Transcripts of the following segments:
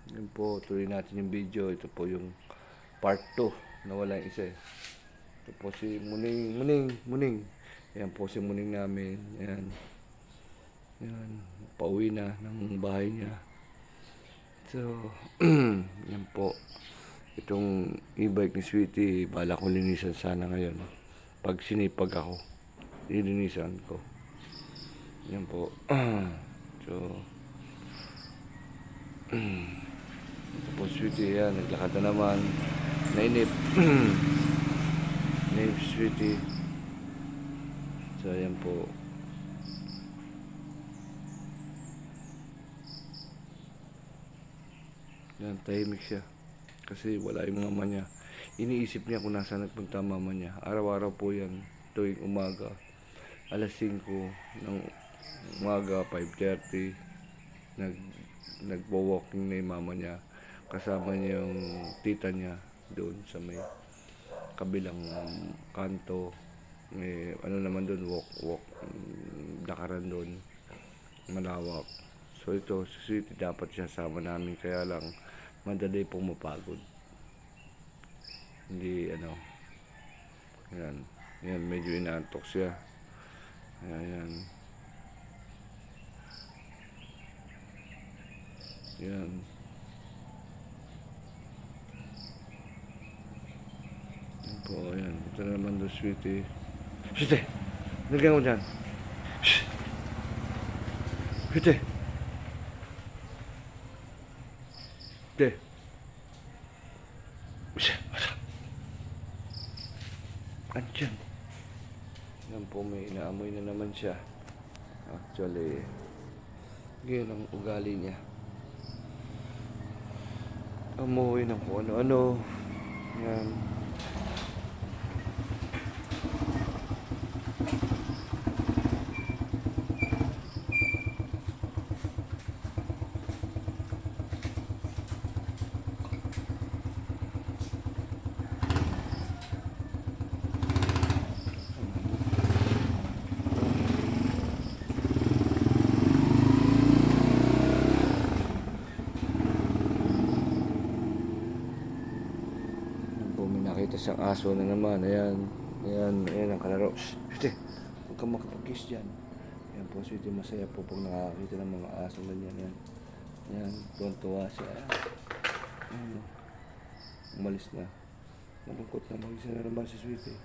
Yun po, tuloy natin yung video. Ito po yung part 2. Nawala yung isa eh. Ito po si Muning. Yan po si Muning namin. Yan. Yan. Pauwi na ng bahay niya. So, yan po. Itong e-bike ni Sweetie, bala kong linisan sana ngayon. Pag sinipag ako, lilinisan ko. Yan po. So, ito po Sweetie, yan. Naglakad na naman. Nainip. Nainip Sweetie. So, yan po. Yan, tahimik siya. Kasi wala yung mama niya. Iniisip niya kung nasaan nagpunta mama niya. Araw-araw po yan. Tuwing umaga. Alas 5 ng umaga, 5:30. Nagwo-walking na yung mama niya. Kasama niya yung tita niya doon sa may kabilang kanto. May ano naman doon, walk. Dakaran doon. Malawak. So ito, Sweetie dapat siya sama namin. Kaya lang, madali pong mapagod. Hindi, yan. Yan, medyo inaantok siya. Ayan. Yan. Yan po, ayan. Ito na naman doon, Sweetie. Sweetie! Nagyan ko dyan. Sweetie! Sweetie! Andyan. Yan po, may inaamoy na naman siya. Actually, yun ang ugali niya. Amoy ng kung ano-ano. Yan. Nakita siyang aso na naman. Ayan ang kalaro. Sweetie, huwag kang makapag-kiss dyan. Ayan po, Sweetie, masaya po pag nakakita ng mga aso na yan. Ayan, tuwan-tuwa siya. Ayan, umalis na. Malungkot na, mag-isa na naman si Sweetie.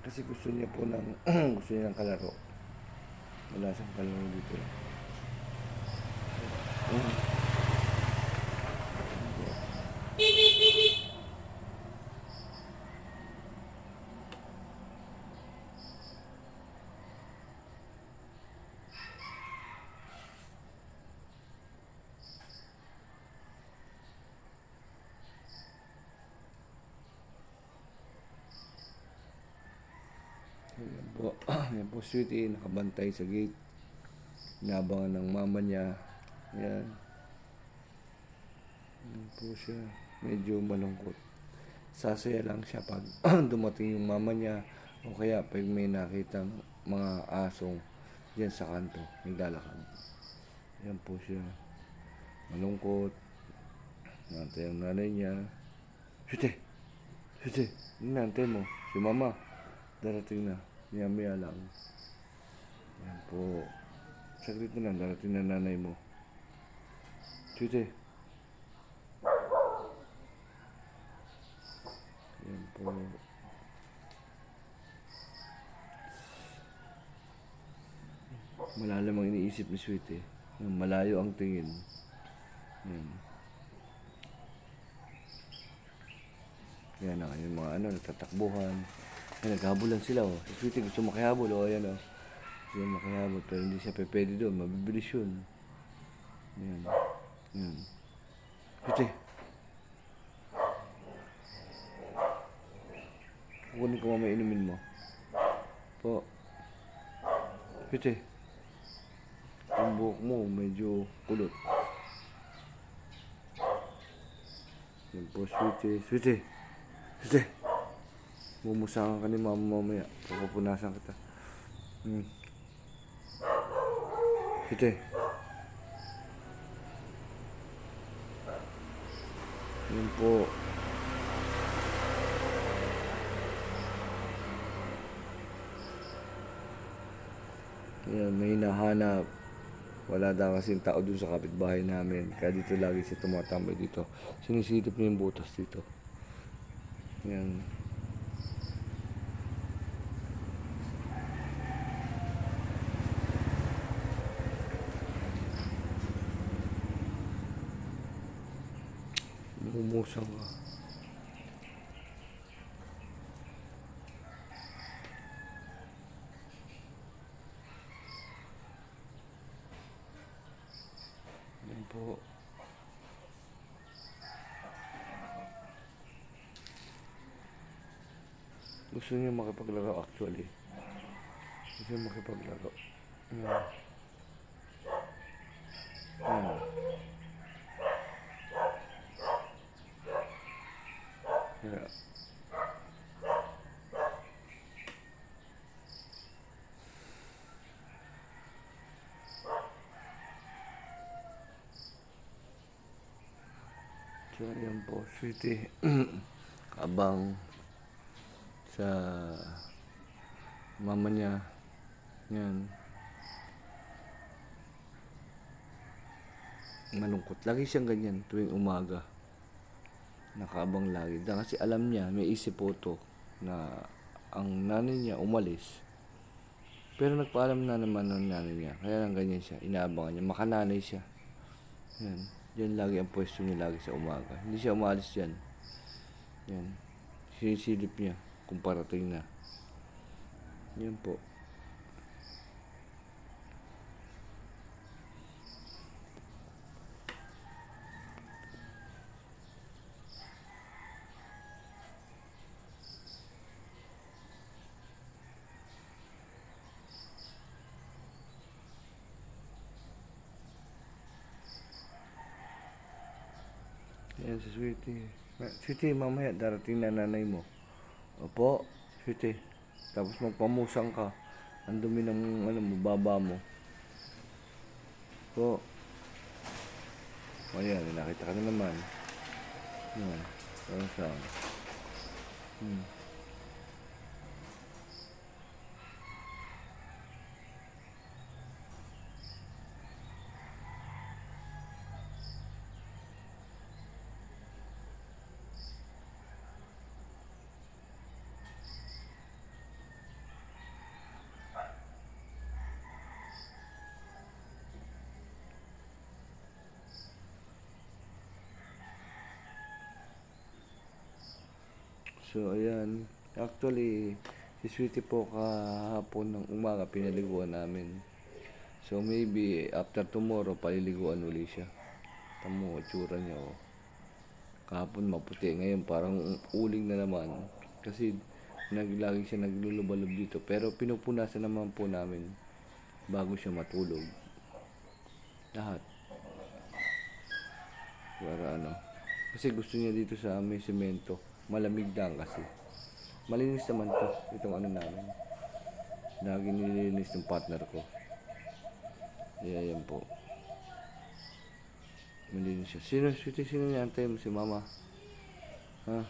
Kasi gusto niya po ng gusto niya ng kalaro. Wala siyang kalaro dito. Ayan. Yan po, Sweetie, nakabantay sa gate. Inabangan ng mama niya. Yan. Yan po siya. Medyo malungkot. Sasaya lang siya pag dumating yung mama niya o kaya pag may nakitang mga asong diyan sa kanto, naglalakad. Yan po siya. Malungkot. Nantay ang nanay niya. Sweetie, nantay mo. Si mama. Darating na. Maya lang. Yan po. Saglit na lang. Darating na nanay mo. Sweetie. Yan po. Malalim ang iniisip ni Sweetie. Malayo ang tingin. Yan. Yan na. Yung mga nagtatakbuhan. Ay, naghabulan sila, oh. Si Sweetie gusto makihabol, oh. Ayan, oh. Gusto makihabol, pero hindi siya pwede doon. Mabibilis yun. Ayan. Ayan. Sweetie. Kukunin ko mamaya inumin mo. Po. Sweetie. Yung buhok mo, medyo kulot. Yan po, Sweetie. Sweetie. Mumusakan ka ni mama mamaya. Pupunasan kita. Sweetie. Yun po. Ayan, may hinahanap. Wala daw kasing tao dun sa kapitbahay namin. Kaya dito lagi siya tumatambay dito. Sinisilip niya yung butas dito. Ayan. Umusang ka. Ayan po. Gusto niya makipaglaro actually. Gusto niya makipaglaro. Ayan. Ayan. Ayan. So, ayan po, sweetie. Abang sa mama niya. Yan. Malungkot. Lagi siyang ganyan tuwing umaga. Nakaabang lagi. Kasi alam niya, may isip po to na ang nanay niya umalis. Pero nagpaalam na naman ng nanay niya. Kaya lang ganyan siya. Inaabangan niya. Makananay siya. Yan. Yan lagi ang pwesto niya lagi sa umaga. Hindi siya umalis dyan. Yan. Sinisilip niya kung parating na. Yan po. Yan si Sweetie. Sweetie, mamaya darating na nanay mo. Opo, Sweetie. Tapos magpamusang ka. Ang dumi ng baba mo. Po. O yan, nakita ka na naman. Yan. Parang saan. So, ayan. Actually, si Sweetie po kahapon ng umaga pinaliguan namin. So, maybe after tomorrow, paliliguan uli siya. Tamo, tsura niya, oh. Kahapon maputi. Ngayon, parang uling na naman. Kasi, lagi siya naglulubalob dito. Pero, pinupunasan naman po namin bago siya matulog. Lahat. Para ano. Kasi gusto niya dito sa may semento. Malamig lang kasi. Malinis naman to. Itong ano namin. Lagi nililinis ng partner ko. Kaya yan po. Malinis siya. Sino niantay mo? Si mama? Ha?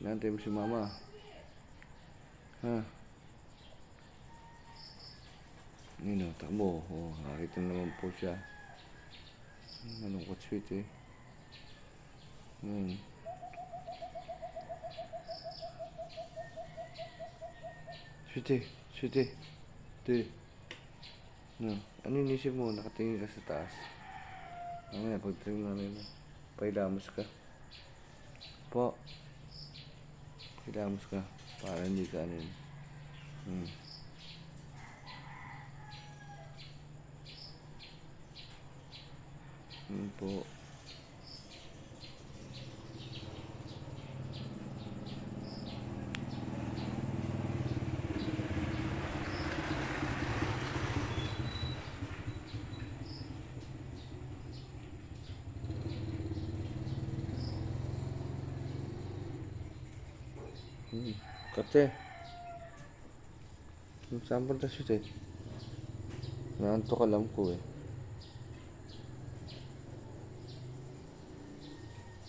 Niantay mo si mama? Ha? Yun o, takbo. Oh, nakita naman po siya. Malungkot Sweetie. Sweetie. Sweetie. No. Ano inisip mo? Nakatingin ka sa taas. Mamaya, pagtingin namin mo. Pailamos ka. Po. Pailamos ka. Para hindi ka ano yun. Po. Kate. Saan punta Sweetie? Naantok alam ko eh.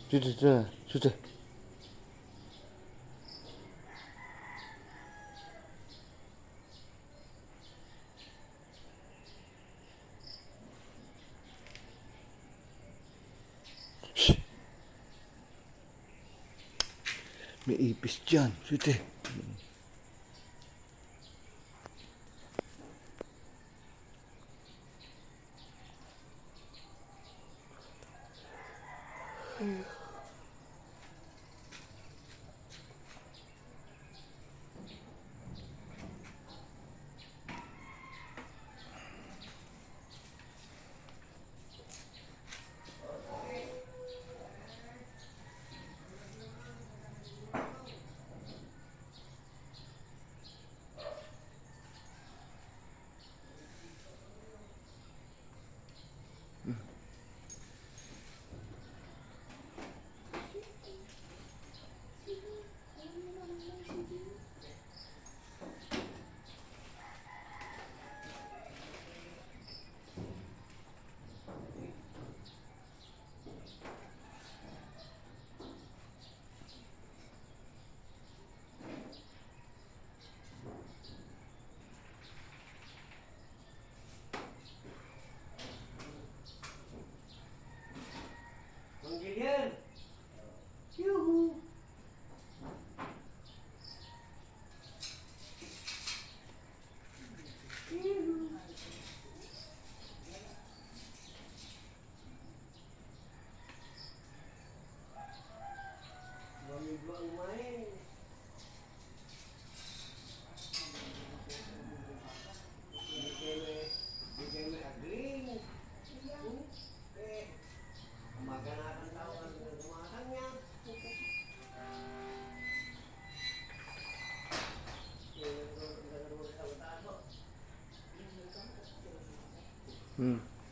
Sudah, sudah. May ipis dyan. Sudah.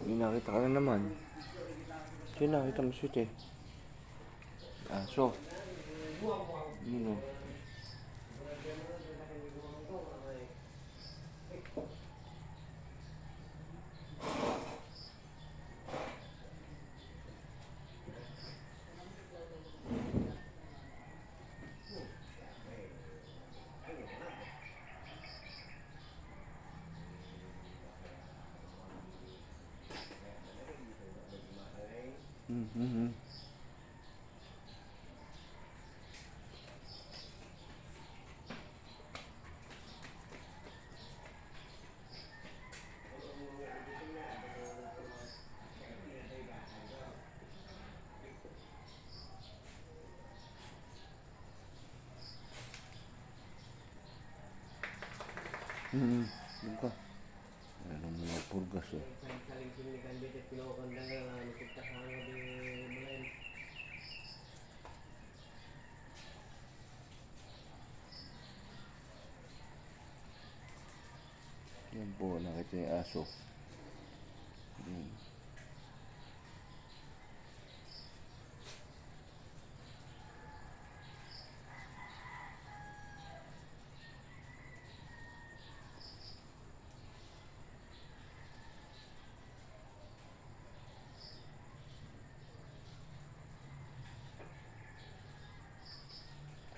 May nakita ka na naman. Sino nakita mo, sweet eh? Aso. Yun o. Doon ka. Meron mga purgas eh. Yan po, nakita yung aso.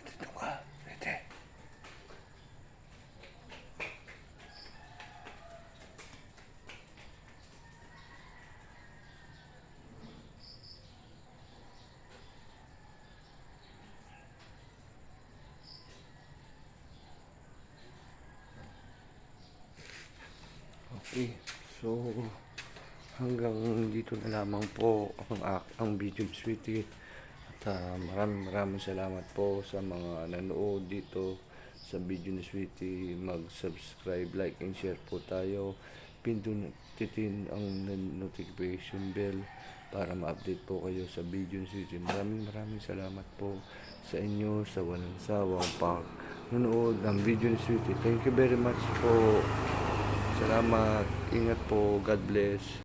Dito ka, pwede. Okay, so hanggang dito na lamang po ang video sweetie. At maraming salamat po sa mga nanood dito sa video ni Sweetie. Mag-subscribe, like, and share po tayo. Pindutin ang notification bell para ma-update po kayo sa video ni Sweetie. Maraming salamat po sa inyo sa walang sawang pag-nanood ng video ni Sweetie. Thank you very much po. Salamat. Ingat po. God bless.